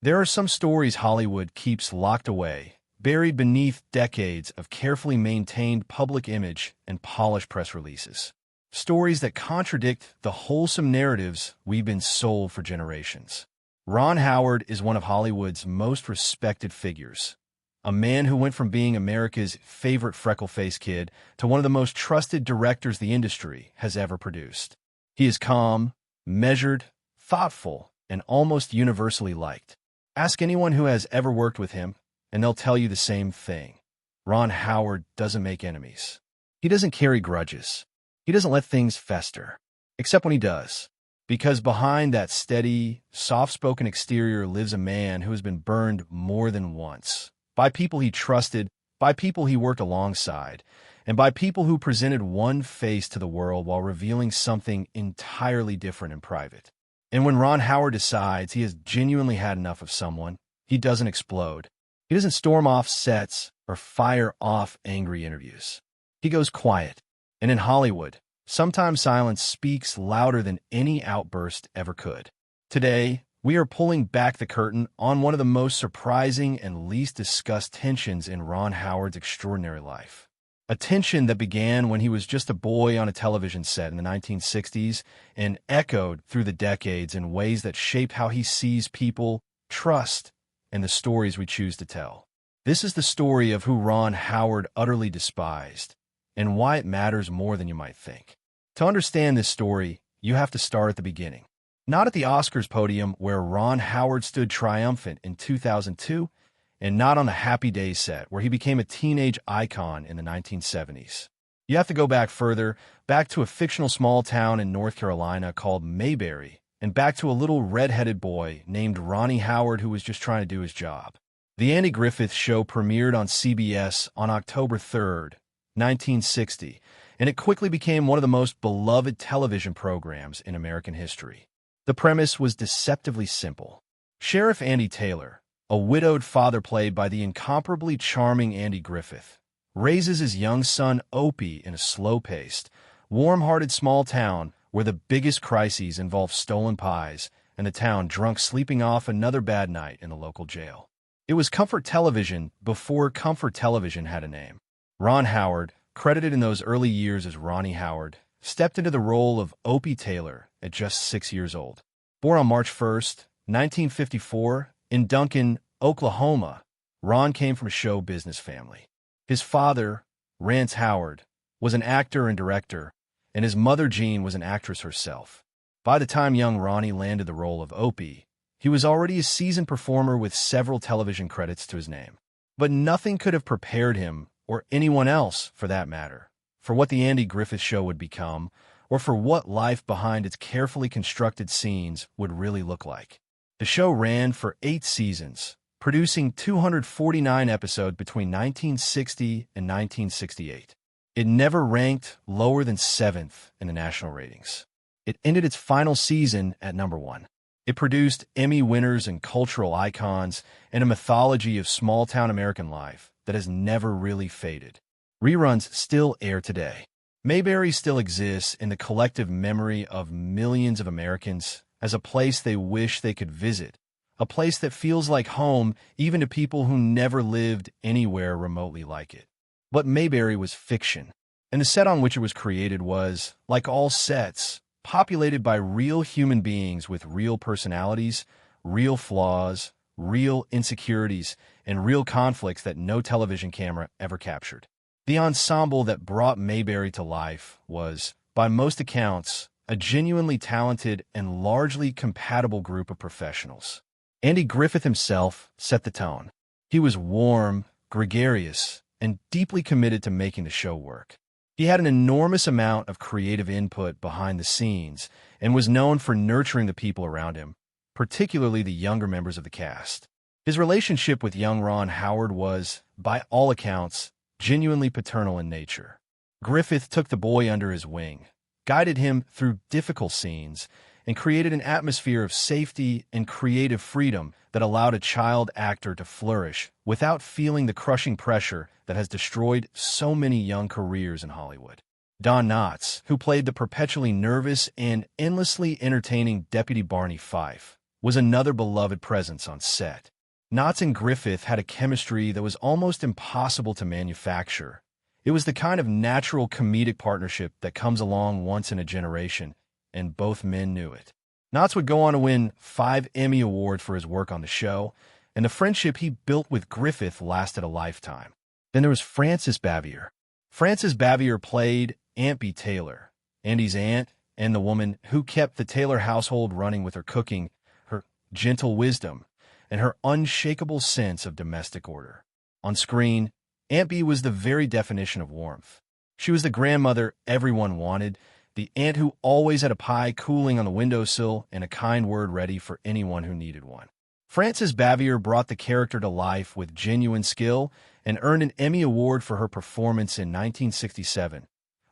There are some stories Hollywood keeps locked away, buried beneath decades of carefully maintained public image and polished press releases. Stories that contradict the wholesome narratives we've been sold for generations. Ron Howard is one of Hollywood's most respected figures. A man who went from being America's favorite freckle-faced kid to one of the most trusted directors the industry has ever produced. He is calm, measured, thoughtful, and almost universally liked. Ask anyone who has ever worked with him, and they'll tell you the same thing. Ron Howard doesn't make enemies. He doesn't carry grudges. He doesn't let things fester, except when he does. Because behind that steady, soft-spoken exterior lives a man who has been burned more than once. By people he trusted, by people he worked alongside, and by people who presented one face to the world while revealing something entirely different in private. And when Ron Howard decides he has genuinely had enough of someone, he doesn't explode. He doesn't storm off sets or fire off angry interviews. He goes quiet. And in Hollywood, sometimes silence speaks louder than any outburst ever could. Today, we are pulling back the curtain on one of the most surprising and least discussed tensions in Ron Howard's extraordinary life. A tension that began when he was just a boy on a television set in the 1960s and echoed through the decades in ways that shaped how he sees people, trust, and the stories we choose to tell. This is the story of who Ron Howard utterly despised and why it matters more than you might think. To understand this story, you have to start at the beginning. Not at the Oscars podium where Ron Howard stood triumphant in 2002, and not on the Happy Days set where he became a teenage icon in the 1970s. You have to go back further, back to a fictional small town in North Carolina called Mayberry, and back to a little red-headed boy named Ronnie Howard who was just trying to do his job. The Andy Griffith Show premiered on CBS on October 3rd, 1960, and it quickly became one of the most beloved television programs in American history. The premise was deceptively simple. Sheriff Andy Taylor, a widowed father played by the incomparably charming Andy Griffith, raises his young son Opie in a slow-paced, warm-hearted small town where the biggest crises involve stolen pies and the town drunk sleeping off another bad night in the local jail. It was comfort television before comfort television had a name. Ron Howard, credited in those early years as Ronnie Howard, stepped into the role of Opie Taylor at just 6 years old. Born on March 1st, 1954, in Duncan, Oklahoma, Ron came from a show business family. His father, Rance Howard, was an actor and director, and his mother, Jean, was an actress herself. By the time young Ronnie landed the role of Opie, he was already a seasoned performer with several television credits to his name. But nothing could have prepared him, or anyone else for that matter, for what the Andy Griffith Show would become, or for what life behind its carefully constructed scenes would really look like. The show ran for 8 seasons, producing 249 episodes between 1960 and 1968. It never ranked lower than 7th in the national ratings. It ended its final season at number 1. It produced Emmy winners and cultural icons and a mythology of small-town American life that has never really faded. Reruns still air today. Mayberry still exists in the collective memory of millions of Americans as a place they wish they could visit, a place that feels like home even to people who never lived anywhere remotely like it. But Mayberry was fiction, and the set on which it was created was, like all sets, populated by real human beings with real personalities, real flaws, real insecurities, and real conflicts that no television camera ever captured. The ensemble that brought Mayberry to life was, by most accounts, a genuinely talented and largely compatible group of professionals. Andy Griffith himself set the tone. He was warm, gregarious, and deeply committed to making the show work. He had an enormous amount of creative input behind the scenes and was known for nurturing the people around him, particularly the younger members of the cast. His relationship with young Ron Howard was, by all accounts, genuinely paternal in nature. Griffith took the boy under his wing, guided him through difficult scenes, and created an atmosphere of safety and creative freedom that allowed a child actor to flourish without feeling the crushing pressure that has destroyed so many young careers in Hollywood. Don Knotts, who played the perpetually nervous and endlessly entertaining Deputy Barney Fife, was another beloved presence on set. Knotts and Griffith had a chemistry that was almost impossible to manufacture. It was the kind of natural comedic partnership that comes along once in a generation, and both men knew it. Knotts would go on to win 5 Emmy Awards for his work on the show, and the friendship he built with Griffith lasted a lifetime. Then there was Frances Bavier. Frances Bavier played Aunt Bee Taylor, Andy's aunt, and the woman who kept the Taylor household running with her cooking, her gentle wisdom, and her unshakable sense of domestic order. On screen, Aunt Bee was the very definition of warmth. She was the grandmother everyone wanted, the aunt who always had a pie cooling on the windowsill and a kind word ready for anyone who needed one. Frances Bavier brought the character to life with genuine skill and earned an Emmy Award for her performance in 1967,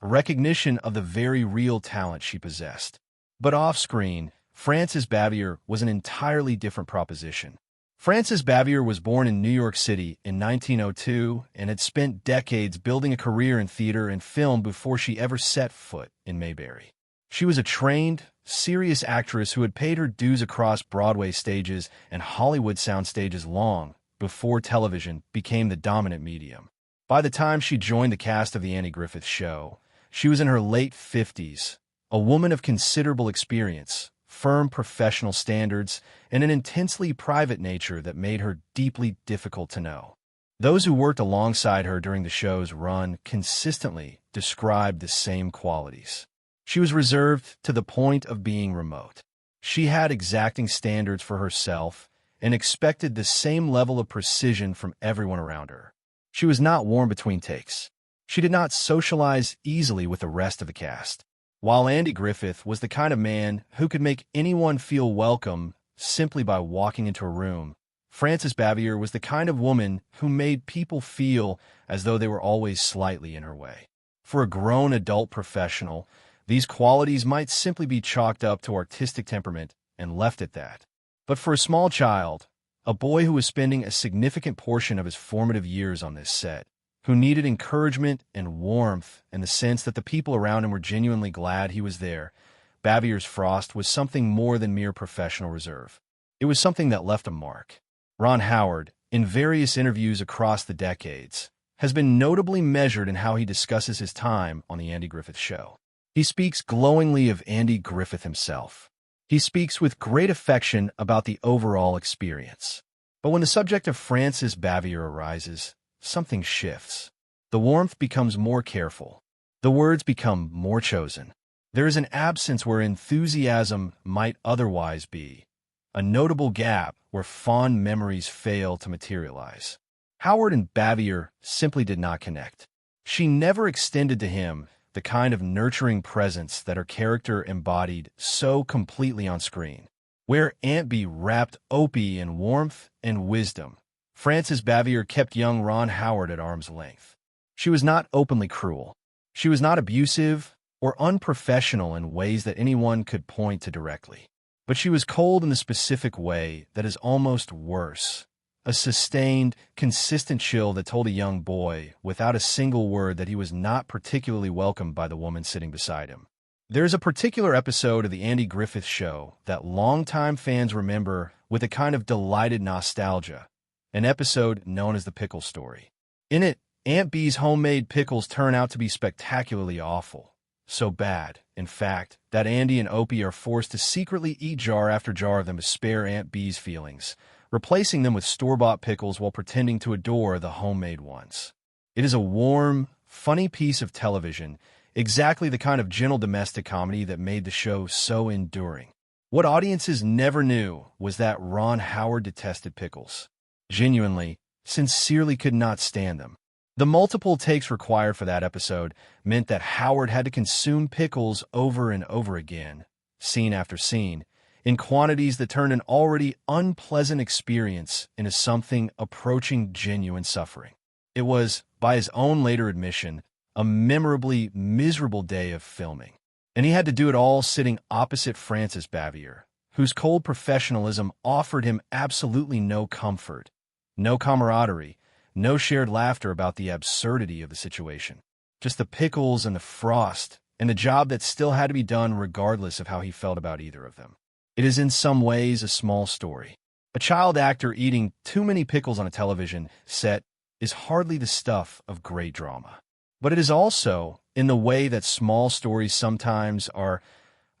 a recognition of the very real talent she possessed. But off-screen, Frances Bavier was an entirely different proposition. Frances Bavier was born in New York City in 1902 and had spent decades building a career in theater and film before she ever set foot in Mayberry. She was a trained, serious actress who had paid her dues across Broadway stages and Hollywood sound stages long before television became the dominant medium. By the time she joined the cast of The Andy Griffith Show, she was in her late 50s, a woman of considerable experience, firm professional standards, and an intensely private nature that made her deeply difficult to know. Those who worked alongside her during the show's run consistently described the same qualities. She was reserved to the point of being remote. She had exacting standards for herself and expected the same level of precision from everyone around her. She was not warm between takes. She did not socialize easily with the rest of the cast. While Andy Griffith was the kind of man who could make anyone feel welcome simply by walking into a room, Frances Bavier was the kind of woman who made people feel as though they were always slightly in her way. For a grown adult professional, these qualities might simply be chalked up to artistic temperament and left at that. But for a small child, a boy who was spending a significant portion of his formative years on this set, who needed encouragement and warmth and the sense that the people around him were genuinely glad he was there, Bavier's frost was something more than mere professional reserve. It was something that left a mark. Ron Howard, in various interviews across the decades, has been notably measured in how he discusses his time on The Andy Griffith Show. He speaks glowingly of Andy Griffith himself. He speaks with great affection about the overall experience. But when the subject of Frances Bavier arises, something shifts. The warmth becomes more careful. The words become more chosen. There is an absence where enthusiasm might otherwise be, a notable gap where fond memories fail to materialize. Howard and Bavier simply did not connect. She never extended to him the kind of nurturing presence that her character embodied so completely on screen. Where Aunt Bee wrapped Opie in warmth and wisdom, Frances Bavier kept young Ron Howard at arm's length. She was not openly cruel. She was not abusive or unprofessional in ways that anyone could point to directly. But she was cold in the specific way that is almost worse. A sustained, consistent chill that told a young boy, without a single word, that he was not particularly welcomed by the woman sitting beside him. There's a particular episode of The Andy Griffith Show that longtime fans remember with a kind of delighted nostalgia, an episode known as the Pickle Story. In it, Aunt Bee's homemade pickles turn out to be spectacularly awful. So bad, in fact, that Andy and Opie are forced to secretly eat jar after jar of them to spare Aunt Bee's feelings, replacing them with store-bought pickles while pretending to adore the homemade ones. It is a warm, funny piece of television, exactly the kind of gentle domestic comedy that made the show so enduring. What audiences never knew was that Ron Howard detested pickles. Genuinely, sincerely could not stand them. The multiple takes required for that episode meant that Howard had to consume pickles over and over again, scene after scene, in quantities that turned an already unpleasant experience into something approaching genuine suffering. It was, by his own later admission, a memorably miserable day of filming. And he had to do it all sitting opposite Frances Bavier, whose cold professionalism offered him absolutely no comfort, no camaraderie, no shared laughter about the absurdity of the situation. Just the pickles and the frost, and the job that still had to be done regardless of how he felt about either of them. It is in some ways a small story. A child actor eating too many pickles on a television set is hardly the stuff of great drama. But it is also in the way that small stories sometimes are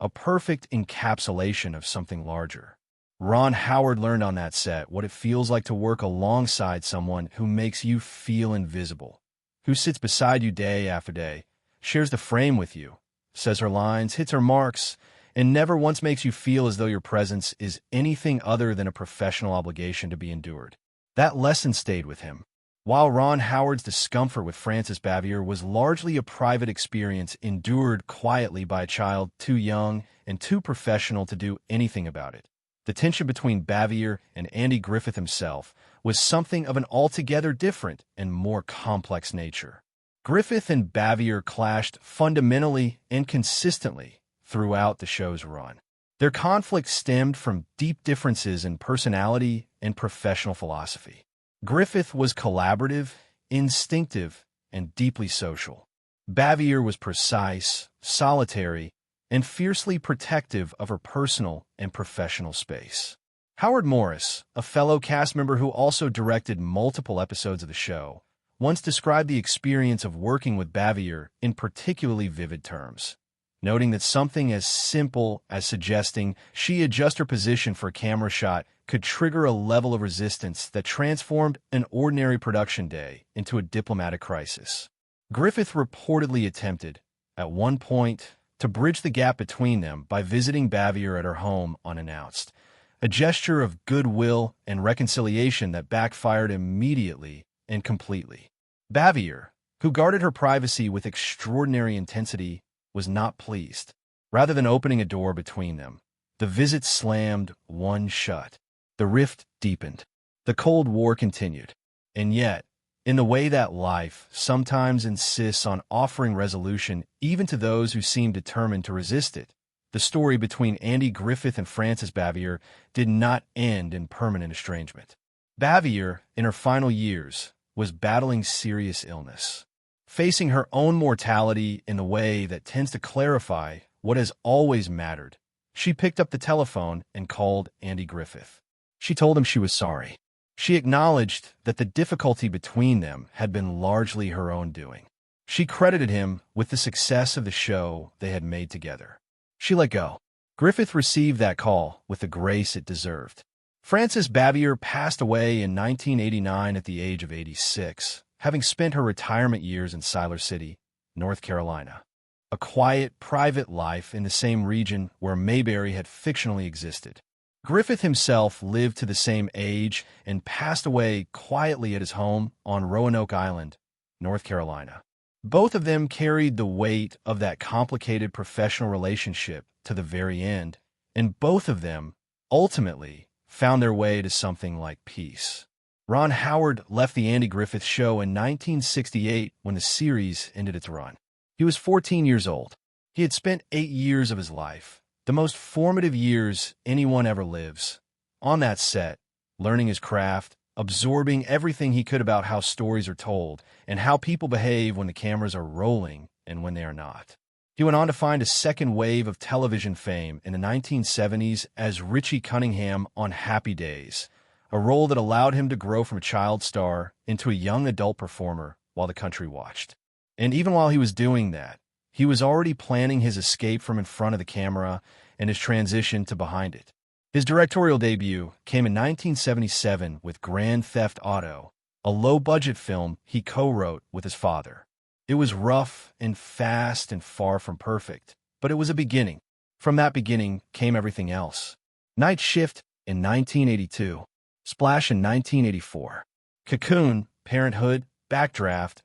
a perfect encapsulation of something larger. Ron Howard learned on that set what it feels like to work alongside someone who makes you feel invisible, who sits beside you day after day, shares the frame with you, says her lines, hits her marks, and never once makes you feel as though your presence is anything other than a professional obligation to be endured. That lesson stayed with him. While Ron Howard's discomfort with Frances Bavier was largely a private experience endured quietly by a child too young and too professional to do anything about it, the tension between Bavier and Andy Griffith himself was something of an altogether different and more complex nature. Griffith and Bavier clashed fundamentally and consistently throughout the show's run. Their conflict stemmed from deep differences in personality and professional philosophy. Griffith was collaborative, instinctive, and deeply social. Bavier was precise, solitary, and fiercely protective of her personal and professional space. Howard Morris, a fellow cast member who also directed multiple episodes of the show, once described the experience of working with Bavier in particularly vivid terms, noting that something as simple as suggesting she adjust her position for a camera shot could trigger a level of resistance that transformed an ordinary production day into a diplomatic crisis. Griffith reportedly attempted, at one point, to bridge the gap between them by visiting Bavier at her home unannounced, a gesture of goodwill and reconciliation that backfired immediately and completely. Bavier, who guarded her privacy with extraordinary intensity, was not pleased. Rather than opening a door between them, the visit slammed one shut. The rift deepened. The Cold War continued. And yet, in the way that life sometimes insists on offering resolution even to those who seem determined to resist it, the story between Andy Griffith and Frances Bavier did not end in permanent estrangement. Bavier, in her final years, was battling serious illness, facing her own mortality in the way that tends to clarify what has always mattered. She picked up the telephone and called Andy Griffith. She told him she was sorry. She acknowledged that the difficulty between them had been largely her own doing. She credited him with the success of the show they had made together. She let go. Griffith received that call with the grace it deserved. Frances Bavier passed away in 1989 at the age of 86, having spent her retirement years in Siler City, North Carolina, a quiet, private life in the same region where Mayberry had fictionally existed. Griffith himself lived to the same age and passed away quietly at his home on Roanoke Island, North Carolina. Both of them carried the weight of that complicated professional relationship to the very end, and both of them, ultimately, found their way to something like peace. Ron Howard left the Andy Griffith Show in 1968 when the series ended its run. He was 14 years old. He had spent 8 years of his life, the most formative years anyone ever lives, on that set, learning his craft, absorbing everything he could about how stories are told and how people behave when the cameras are rolling and when they are not. He went on to find a second wave of television fame in the 1970s as Richie Cunningham on Happy Days, a role that allowed him to grow from a child star into a young adult performer while the country watched. And even while he was doing that, he was already planning his escape from in front of the camera and his transition to behind it. His directorial debut came in 1977 with Grand Theft Auto, a low-budget film he co-wrote with his father. It was rough and fast and far from perfect, but it was a beginning. From that beginning came everything else. Night Shift in 1982, Splash in 1984, Cocoon, Parenthood, Backdraft,